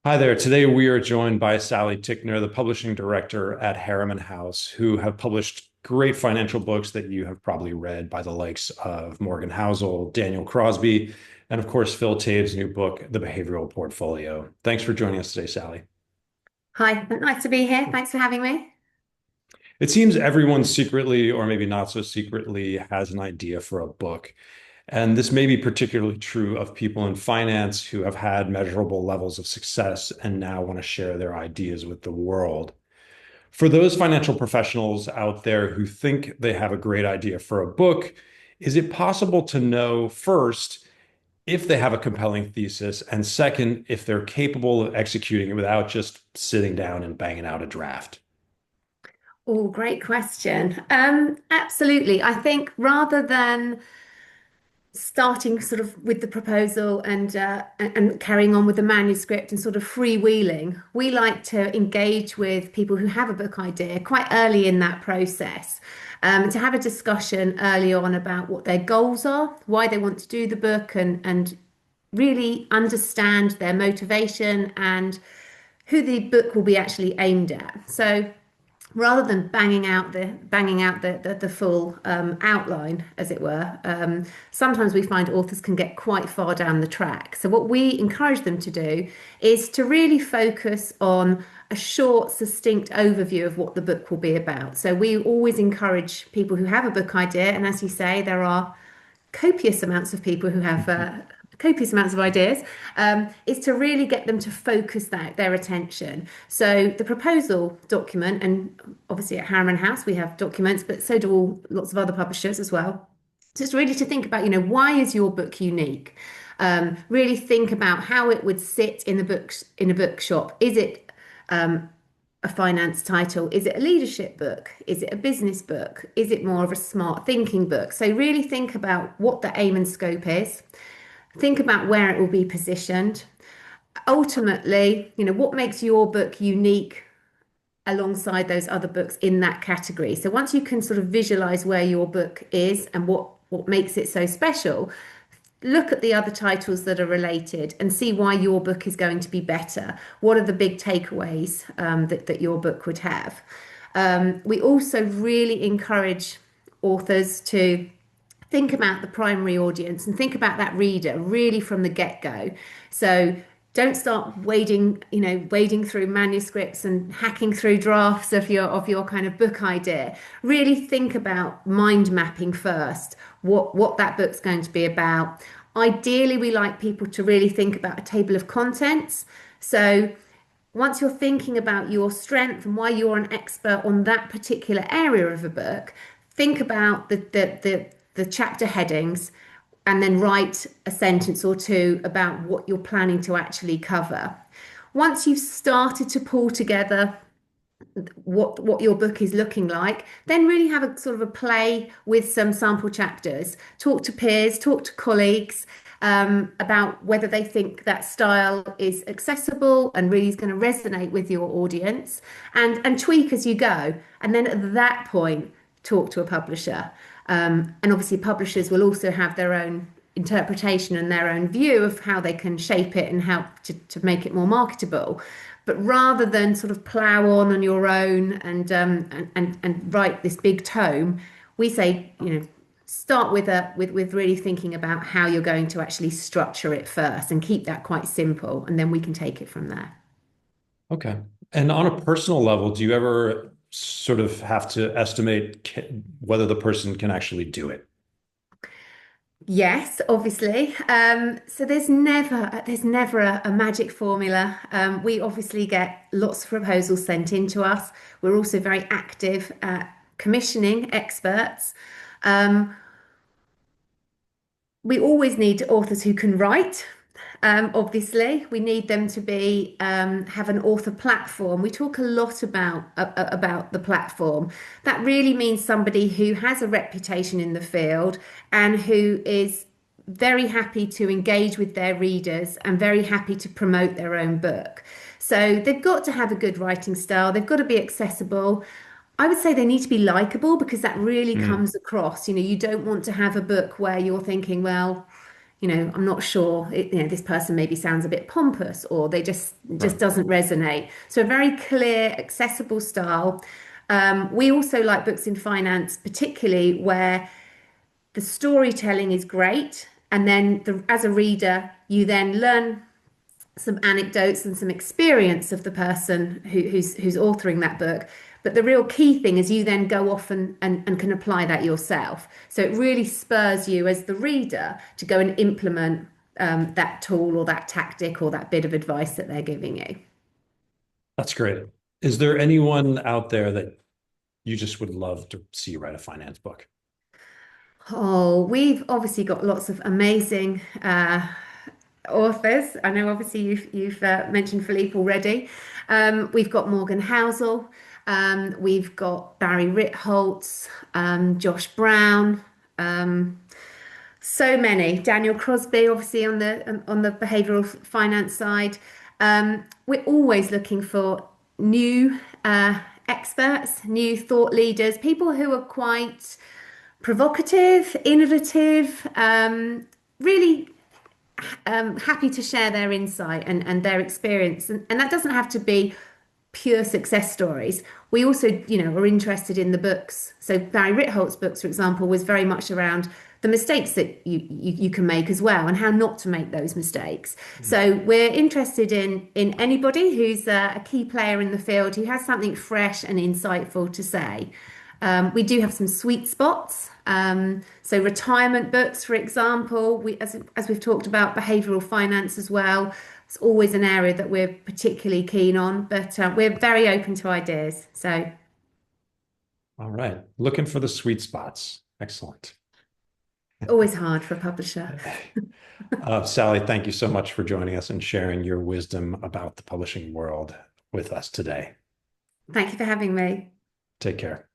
Hi there. Today we are joined by Sally Tickner, the publishing director at Harriman House, who have published great financial books that you have probably read by the likes of Morgan Housel, Daniel Crosby, and of course, Phil Tave's new book, The Behavioral Portfolio. Thanks for joining us today, Sally. Hi, nice to be here. Thanks for having me. It seems everyone secretly, or maybe not so secretly, has an idea for a book. And this may be particularly true of people in finance who have had measurable levels of success and now want to share their ideas with the world. For those financial professionals out there who think they have a great idea for a book, is it possible to know first if they have a compelling thesis, and second, if they're capable of executing it without just sitting down and banging out a draft? Oh, great question. Absolutely. I think rather than starting sort of with the proposal and carrying on with the manuscript and sort of freewheeling, we like to engage with people who have a book idea quite early in that process. To have a discussion early on about what their goals are, why they want to do the book, and really understand their motivation and who the book will be actually aimed at. So rather than banging out the full outline, as it were, sometimes we find authors can get quite far down the track. So what we encourage them to do is to really focus on a short, succinct overview of what the book will be about. So we always encourage people who have a book idea, and as you say, there are copious amounts of people who have copious amounts of ideas, is to really get them to focus their attention. So the proposal document, and obviously at Harriman House we have documents, but so do lots of other publishers as well. So it's really to think about, why is your book unique? Really think about how it would sit in the books in a bookshop. Is it a finance title? Is it a leadership book? Is it a business book? Is it more of a smart thinking book? So really think about what the aim and scope is. Think about where it will be positioned. Ultimately, what makes your book unique alongside those other books in that category. So once you can sort of visualize where your book is and what makes it so special, look at the other titles that are related and see why your book is going to be better. What are the big takeaways that your book would have? We also really encourage authors to think about the primary audience and think about that reader really from the get-go. So don't start wading through manuscripts and hacking through drafts of your kind of book idea. Really think about mind mapping first, what that book's going to be about. Ideally, we like people to really think about a table of contents. So once you're thinking about your strength and why you're an expert on that particular area of a book, think about the chapter headings and then write a sentence or two about what you're planning to actually cover. Once you've started to pull together what your book is looking like, then really have a sort of a play with some sample chapters. Talk to peers, talk to colleagues about whether they think that style is accessible and really is going to resonate with your audience, and tweak as you go. And then at that point, talk to a publisher. And obviously, publishers will also have their own interpretation and their own view of how they can shape it and how to make it more marketable. But rather than sort of plow on your own and write this big tome, we say, start with really thinking about how you're going to actually structure it first and keep that quite simple, and then we can take it from there. Okay. And on a personal level, do you ever sort of have to estimate whether the person can actually do it? Yes, obviously. So there's never a magic formula. We obviously get lots of proposals sent in to us. We're also very active at commissioning experts. Um, we always need authors who can write. Obviously, we need them to be have an author platform. We talk a lot about the platform. That really means somebody who has a reputation in the field and who is very happy to engage with their readers and very happy to promote their own book. So they've got to have a good writing style. They've got to be accessible. I would say they need to be likable because that really Mm, comes across. You don't want to have a book where you're thinking, well, I'm not sure, this person maybe sounds a bit pompous or they just Right. doesn't resonate. So a very clear, accessible style. We also like books in finance, particularly where the storytelling is great, and then as a reader, you then learn some anecdotes and some experience of the person who's authoring that book. But the real key thing is you then go off and can apply that yourself. So it really spurs you as the reader to go and implement that tool or that tactic or that bit of advice that they're giving you. That's great. Is there anyone out there that you just would love to see write a finance book? Oh, we've obviously got lots of amazing authors. I know obviously you've mentioned Philippe already. We've got Morgan Housel. We've got Barry Ritholtz, Josh Brown. So many. Daniel Crosby, obviously on the behavioural finance side. We're always looking for new experts, new thought leaders, people who are quite provocative, innovative, really happy to share their insight and their experience. And that doesn't have to be pure success stories. We also, are interested in the books. So Barry Ritholtz's books, for example, was very much around the mistakes that you can make as well and how not to make those mistakes. So we're interested in anybody who's a key player in the field who has something fresh and insightful to say. We do have some sweet spots. So retirement books, for example, as we've talked about behavioural finance as well. It's always an area that we're particularly keen on, but we're very open to ideas. So All right. Looking for the sweet spots. Excellent. always hard for a publisher. Sally, thank you so much for joining us and sharing your wisdom about the publishing world with us today. Thank you for having me. Take care.